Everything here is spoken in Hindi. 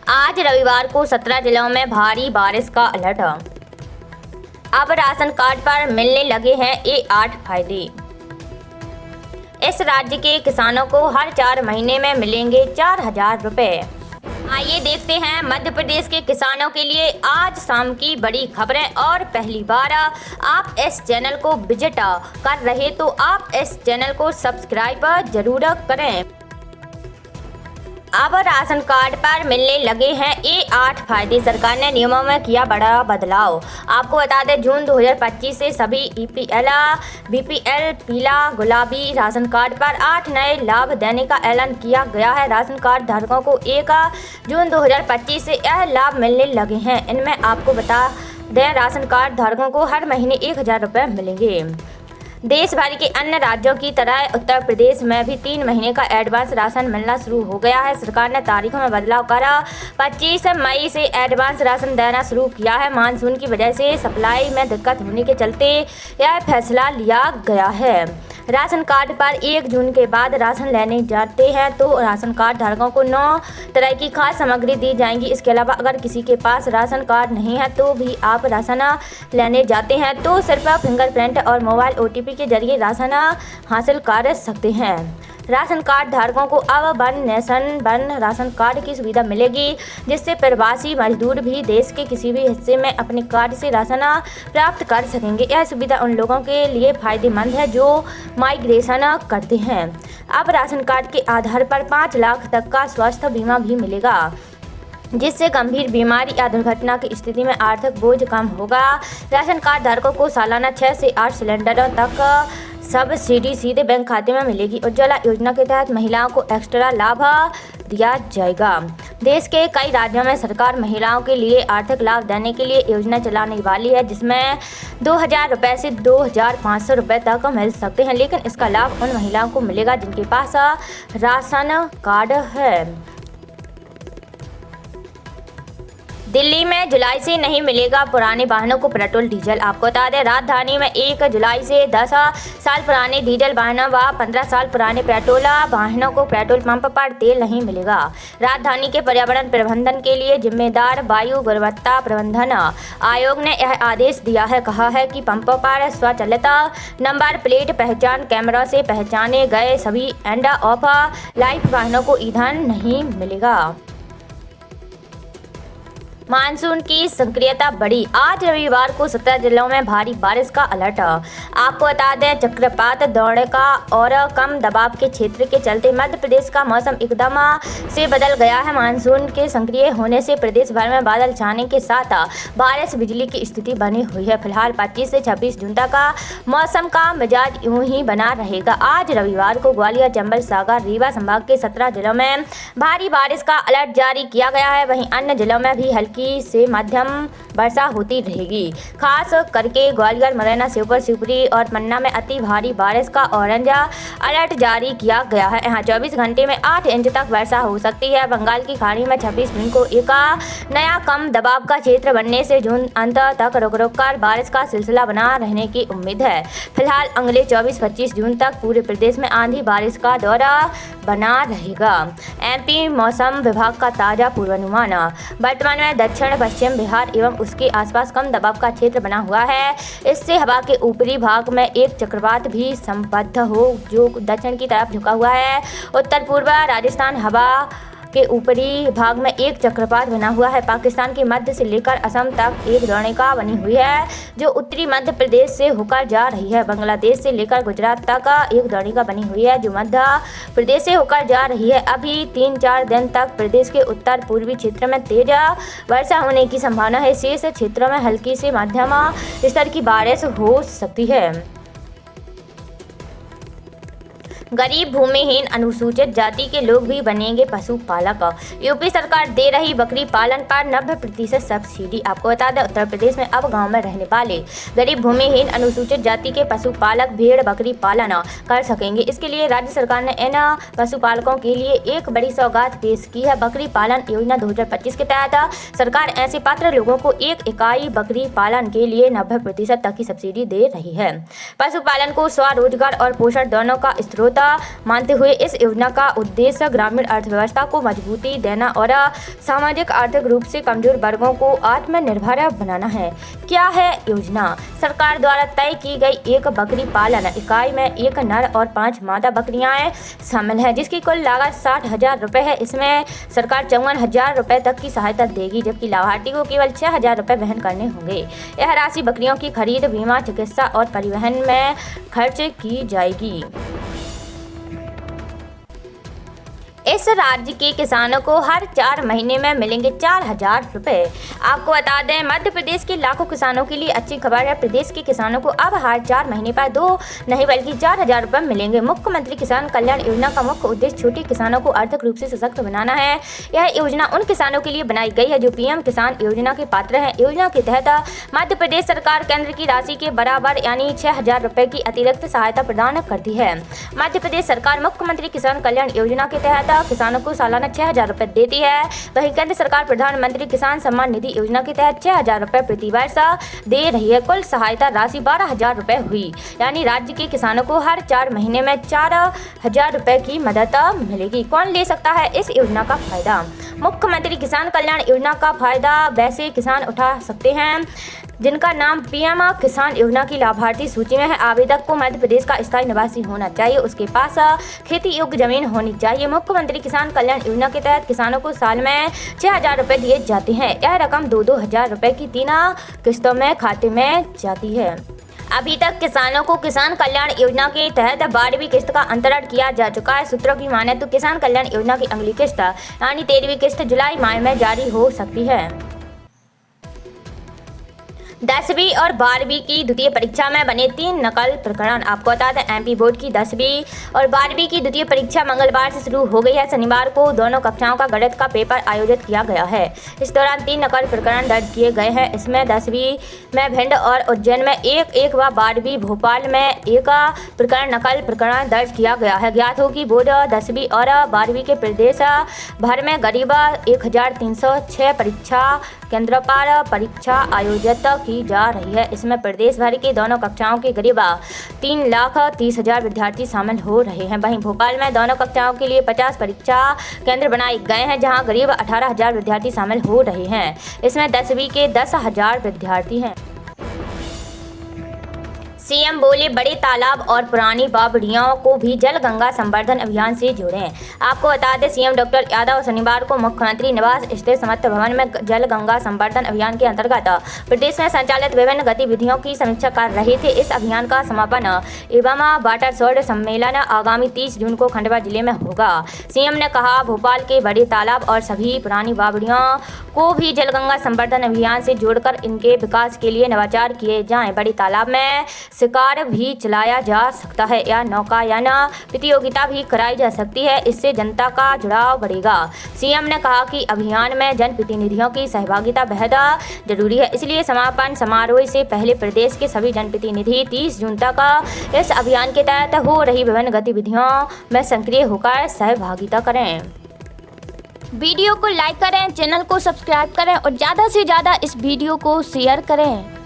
आज रविवार को 17 जिलों में भारी बारिश का अलर्ट। अब राशन कार्ड पर मिलने लगे हैं ये 8 फायदे। इस राज्य के किसानों को हर 4 महीने में मिलेंगे 4,000 रुपए। आइए देखते हैं मध्य प्रदेश के किसानों के लिए आज शाम की बड़ी खबरें। और पहली बार आप इस चैनल को विजिट कर रहे तो आप इस चैनल को सब्सक्राइब जरूर करें। अब राशन कार्ड पर मिलने लगे हैं ये 8 फायदे। सरकार ने नियमों में किया बड़ा बदलाव। आपको बता दें, जून 2025 से सभी EPL, BPL, पीला गुलाबी राशन कार्ड पर 8 नए लाभ देने का ऐलान किया गया है। राशन कार्ड धारकों को 1 जून 2025 से यह लाभ मिलने लगे हैं। इनमें आपको बता दें, राशन कार्ड धारकों को हर महीने 1,000 रुपये मिलेंगे। देश भर के अन्य राज्यों की तरह उत्तर प्रदेश में भी 3 महीने का एडवांस राशन मिलना शुरू हो गया है। सरकार ने तारीखों में बदलाव कर 25 मई से एडवांस राशन देना शुरू किया है। मानसून की वजह से सप्लाई में दिक्कत होने के चलते यह फैसला लिया गया है। राशन कार्ड पर 1 जून के बाद राशन लेने जाते हैं तो राशन कार्ड धारकों को 9 तरह की खास सामग्री दी जाएंगी। इसके अलावा अगर किसी के पास राशन कार्ड नहीं है तो भी आप राशन लेने जाते हैं तो सिर्फ फिंगरप्रिंट और मोबाइल OTP के जरिए राशन हासिल कर सकते हैं। राशन कार्ड धारकों को अब one nation one ration card की सुविधा मिलेगी, जिससे प्रवासी मजदूर भी देश के किसी भी हिस्से में अपने कार्ड से राशन प्राप्त कर सकेंगे। यह सुविधा उन लोगों के लिए फायदेमंद है जो माइग्रेशन करते हैं। अब राशन कार्ड के आधार पर 5 लाख तक का स्वास्थ्य बीमा भी मिलेगा, जिससे गंभीर बीमारी या दुर्घटना की स्थिति में आर्थिक बोझ कम होगा। राशन कार्ड धारकों को सालाना 6 से 8 सिलेंडरों तक सब्सिडी सीधे बैंक खाते में मिलेगी। उज्ज्वला योजना के तहत महिलाओं को एक्स्ट्रा लाभ दिया जाएगा। देश के कई राज्यों में सरकार महिलाओं के लिए आर्थिक लाभ देने के लिए योजना चलाने वाली है, जिसमें 2,000 रुपये से 2,500 रुपये तक मिल सकते हैं। लेकिन इसका लाभ उन महिलाओं को मिलेगा जिनके पास राशन कार्ड है। दिल्ली में जुलाई से नहीं मिलेगा पुराने वाहनों को पेट्रोल डीजल। आपको बता दें, राजधानी में 1 जुलाई से 10 साल पुराने डीजल वाहनों व 15 साल पुराने पेट्रोल वाहनों को पेट्रोल पंप पर तेल नहीं मिलेगा। राजधानी के पर्यावरण प्रबंधन के लिए जिम्मेदार वायु गुणवत्ता प्रबंधन आयोग ने यह आदेश दिया है। कहा है कि पंपों पर स्वचालित नंबर प्लेट पहचान कैमरों से पहचाने गए सभी एंड ऑफ लाइफ वाहनों को ईंधन नहीं मिलेगा। मानसून की सक्रियता बढ़ी। आज रविवार को 17 जिलों में भारी बारिश का अलर्ट। आपको बता दें, चक्रवात द्रोणिका और कम दबाव के क्षेत्र के चलते मध्य प्रदेश का मौसम एकदम से बदल गया है। मानसून के सक्रिय होने से प्रदेश भर में बादल छाने के साथ बारिश बिजली की स्थिति बनी हुई है। फिलहाल 25 से 26 जून तक मौसम का मिजाज यूं ही बना रहेगा। आज रविवार को ग्वालियर, चंबल, सागर, रीवा संभाग के 17 जिलों में भारी बारिश का अलर्ट जारी किया गया है। वहीं अन्य जिलों में भी हल्की से मध्यम वर्षा होती रहेगी। खास करके ग्वालियर, मुरैना, श्योपुर, शिवपुरी और पन्ना में अति भारी बारिश का ऑरेंज अलर्ट जारी किया गया है। यहाँ 24 घंटे में 8 इंच तक वर्षा हो सकती है। बंगाल की खाड़ी में 26 जून को एक नया कम दबाव का क्षेत्र बनने से जून अंत तक रुक रुक कर बारिश का सिलसिला बना रहने की उम्मीद है। फिलहाल अगले 24-25 जून तक पूरे प्रदेश में आंधी बारिश का दौरा बना रहेगा। MP मौसम विभाग का ताज़ा पूर्वानुमान। वर्तमान में दक्षिण पश्चिम बिहार एवं उसके आसपास कम दबाव का क्षेत्र बना हुआ है। इससे हवा के ऊपरी भाग में एक चक्रवात भी संबद्ध हो जो दक्षिण की तरफ झुका हुआ है। उत्तर पूर्व राजस्थान हवा के ऊपरी भाग में एक चक्रवात बना हुआ है। पाकिस्तान के मध्य से लेकर असम तक एक द्रोणिका बनी हुई है जो उत्तरी मध्य प्रदेश से होकर जा रही है। बांग्लादेश से लेकर गुजरात तक एक द्रोणिका बनी हुई है जो मध्य प्रदेश से होकर जा रही है। अभी 3-4 दिन तक प्रदेश के उत्तर पूर्वी क्षेत्र में तेज वर्षा होने की संभावना है। शेष क्षेत्रों में हल्की से मध्यम स्तर की बारिश हो सकती है। गरीब, भूमिहीन, अनुसूचित जाति के लोग भी बनेंगे पशुपालक। यूपी सरकार दे रही बकरी पालन पर 90% सब्सिडी। आपको बता दें, उत्तर प्रदेश में अब गांव में रहने वाले गरीब, भूमिहीन, अनुसूचित जाति के पशुपालक भेड़ बकरी पालन कर सकेंगे। इसके लिए राज्य सरकार ने इन पशुपालकों के लिए एक बड़ी सौगात पेश की है। बकरी पालन योजना 2025 के तहत सरकार ऐसे पात्र लोगों को एक इकाई बकरी पालन के लिए 90% तक की सब्सिडी दे रही है। पशुपालन को स्वरोजगार और पोषण दोनों का स्रोत भूमिका मानते हुए इस योजना का उद्देश्य ग्रामीण अर्थव्यवस्था को मजबूती देना और सामाजिक आर्थिक रूप से कमजोर वर्गों को आत्मनिर्भर बनाना है। क्या है योजना? सरकार द्वारा तय की गई एक बकरी पालन इकाई में 1 नर और 5 मादा बकरियां शामिल हैं, जिसकी कुल लागत 60,000 रुपये है। इसमें सरकार 54,000 रुपये तक की सहायता देगी, जबकि लाभार्थी को केवल 6,000 रुपये वहन करने होंगे। यह राशि बकरियों की खरीद, बीमा, चिकित्सा और परिवहन में खर्च की जाएगी। इस राज्य के किसानों को हर 4 महीने में मिलेंगे 4,000 रुपये। आपको बता दें, मध्य प्रदेश के लाखों किसानों के लिए अच्छी खबर है। प्रदेश के किसानों को अब हर 4 महीने पर 2 नहीं बल्कि 4,000 रुपये मिलेंगे। मुख्यमंत्री किसान कल्याण योजना का मुख्य उद्देश्य छोटे किसानों को आर्थिक रूप से सशक्त बनाना है। यह योजना उन किसानों के लिए बनाई गई है जो पीएम किसान योजना के पात्र हैं। योजना के तहत मध्य प्रदेश सरकार केंद्र की राशि के बराबर यानी 6,000 रुपये की अतिरिक्त सहायता प्रदान करती है। मध्य प्रदेश सरकार मुख्यमंत्री किसान कल्याण योजना के तहत किसानों को सालाना 6,000 रुपये देती है। वहीं केंद्र सरकार प्रधानमंत्री किसान सम्मान निधि योजना के तहत 6,000 रुपये प्रति वर्ष दे रही है। कुल सहायता राशि 12,000 रुपये हुई, यानी राज्य के किसानों को हर 4 महीने में 4,000 रुपये की मदद मिलेगी। कौन ले सकता है इस योजना का फायदा? मुख्यमंत्री किसान कल्याण योजना का फायदा वैसे किसान उठा सकते हैं जिनका नाम पीएम किसान योजना की लाभार्थी सूची में है। आवेदक को मध्य प्रदेश का स्थायी निवासी होना चाहिए, उसके पास खेती योग्य जमीन होनी चाहिए। मुख्यमंत्री किसान कल्याण योजना के तहत किसानों को साल में 6,000 रुपये दिए जाते हैं। यह रकम 2-2 हज़ार रुपये की 3 किस्तों में खाते में जाती है। अभी तक किसानों को किसान कल्याण योजना के तहत 12वीं किस्त का अंतरण किया जा चुका है। सूत्रों की माने तो किसान कल्याण योजना की अगली किस्त यानी 13वीं किस्त जुलाई माह में जारी हो सकती है। 10वीं और 12वीं की द्वितीय परीक्षा में बने 3 नकल प्रकरण। आपको बता दें, एमपी बोर्ड की 10वीं और 12वीं की द्वितीय परीक्षा मंगलवार से शुरू हो गई है। शनिवार को दोनों कक्षाओं का गणित का पेपर आयोजित किया गया है। इस दौरान 3 नकल प्रकरण दर्ज किए गए हैं। इसमें 10वीं में भिंड और उज्जैन में 1-1 व 12वीं भोपाल में 1 प्रकरण नकल प्रकरण दर्ज किया गया है। ज्ञात हो कि बोर्ड 10वीं और 12वीं के प्रदेश भर में करीब 1,306 परीक्षा केंद्र पर परीक्षा आयोजित की जा रही है। इसमें प्रदेश भर के दोनों कक्षाओं के करीब 3,30,000 विद्यार्थी शामिल हो रहे हैं। वहीं भोपाल में दोनों कक्षाओं के लिए 50 परीक्षा केंद्र बनाए गए हैं, जहां करीब 18,000 विद्यार्थी शामिल हो रहे हैं। इसमें 10वीं के 10,000 विद्यार्थी हैं। सीएम बोले, बड़े तालाब और पुरानी बावड़ियों को भी जल गंगा संवर्धन अभियान से जोड़ें। आपको बता दें, सीएम डॉक्टर यादव शनिवार को मुख्यमंत्री निवास स्थित समर्थ भवन में जल गंगा संवर्धन अभियान के अंतर्गत प्रदेश में संचालित विभिन्न गतिविधियों की समीक्षा कर रहे थे। इस अभियान का समापन एवं वाटर शॉर्ट सम्मेलन आगामी 30 जून को खंडवा जिले में होगा। सीएम ने कहा, भोपाल के बड़े तालाब और सभी पुरानी बावड़ियों को भी जल गंगा संवर्धन अभियान से जोड़कर इनके विकास के लिए नवाचार किए जाएं। बड़े तालाब में शिकार भी चलाया जा सकता है या नौकायन प्रतियोगिता भी कराई जा सकती है। इससे जनता का जुड़ाव बढ़ेगा। सीएम ने कहा कि अभियान में जनप्रतिनिधियों की सहभागिता बेहद जरूरी है, इसलिए समापन समारोह से पहले प्रदेश के सभी जनप्रतिनिधि 30 जून तक इस अभियान के तहत हो रही विभिन्न गतिविधियों में सक्रिय होकर सहभागिता करें। वीडियो को लाइक करें, चैनल को सब्सक्राइब करें और ज़्यादा से ज़्यादा इस वीडियो को शेयर करें।